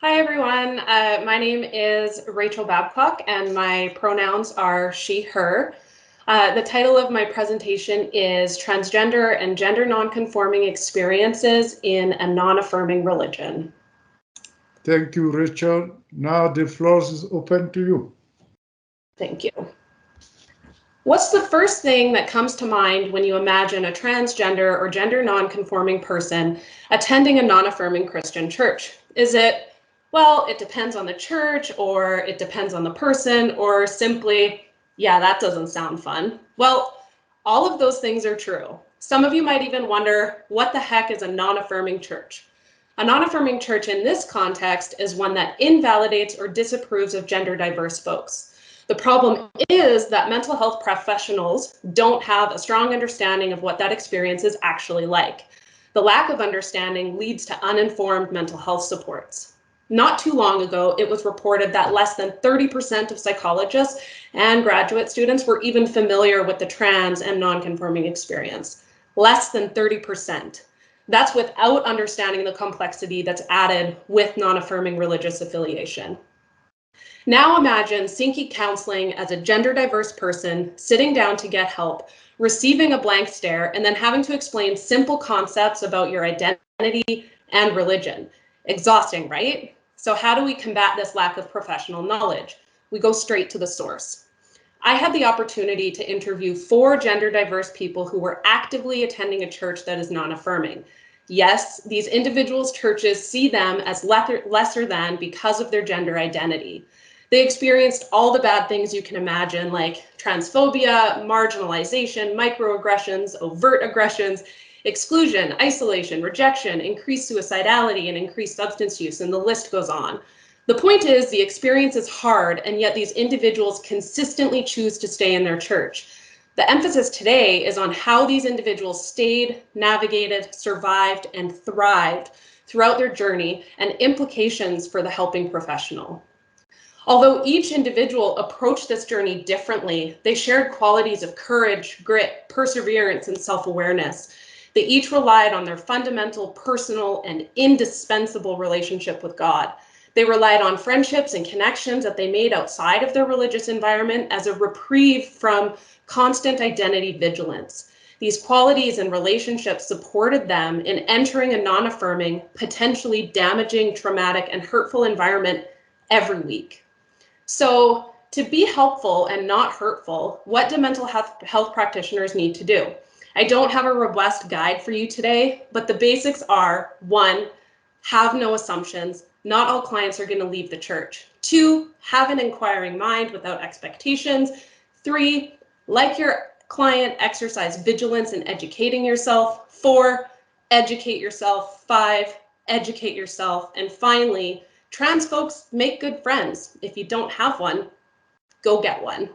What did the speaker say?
Hi, everyone. My name is Rachael Babcock, and my pronouns are she, her. The title of my presentation is Transgender and Gender Nonconforming Experiences in a Non-Affirming Religion. Thank you, Rachel. Now the floor is open to you. Thank you. What's the first thing that comes to mind when you imagine a transgender or gender nonconforming person attending a non-affirming Christian church? Is it, well, it depends on the church, or it depends on the person, or simply, yeah, that doesn't sound fun? Well, all of those things are true. Some of you might even wonder, what the heck is a non-affirming church? A non-affirming church in this context is one that invalidates or disapproves of gender diverse folks. The problem is that mental health professionals don't have a strong understanding of what that experience is actually like. The lack of understanding leads to uninformed mental health supports. Not too long ago, it was reported that less than 30% of psychologists and graduate students were even familiar with the trans and nonconforming experience. Less than 30%. That's without understanding the complexity that's added with non-affirming religious affiliation. Now imagine seeking counseling as a gender diverse person, sitting down to get help, receiving a blank stare, and then having to explain simple concepts about your identity and religion. Exhausting, right? So how do we combat this lack of professional knowledge? We go straight to the source. I had the opportunity to interview 4 gender diverse people who were actively attending a church that is non-affirming. Yes, these individuals' churches see them as lesser than because of their gender identity. They experienced all the bad things you can imagine, like transphobia, marginalization, microaggressions, overt aggressions, exclusion, isolation, rejection, increased suicidality, and increased substance use, and the list goes on. The point is, the experience is hard, and yet these individuals consistently choose to stay in their church. The emphasis today is on how these individuals stayed, navigated, survived, and thrived throughout their journey, and implications for the helping professional. Although each individual approached this journey differently, they shared qualities of courage, grit, perseverance, and self-awareness. They each relied on their fundamental, personal, and indispensable relationship with God. They relied on friendships and connections that they made outside of their religious environment as a reprieve from constant identity vigilance. These qualities and relationships supported them in entering a non-affirming, potentially damaging, traumatic, and hurtful environment every week. So to be helpful and not hurtful, what do mental health practitioners need to do? I don't have a robust guide for you today, but the basics are: 1, have no assumptions. Not all clients are going to leave the church. 2, have an inquiring mind without expectations. 3, like your client, exercise vigilance in educating yourself. 4, educate yourself. 5, educate yourself. And finally, trans folks make good friends. If you don't have one, go get one.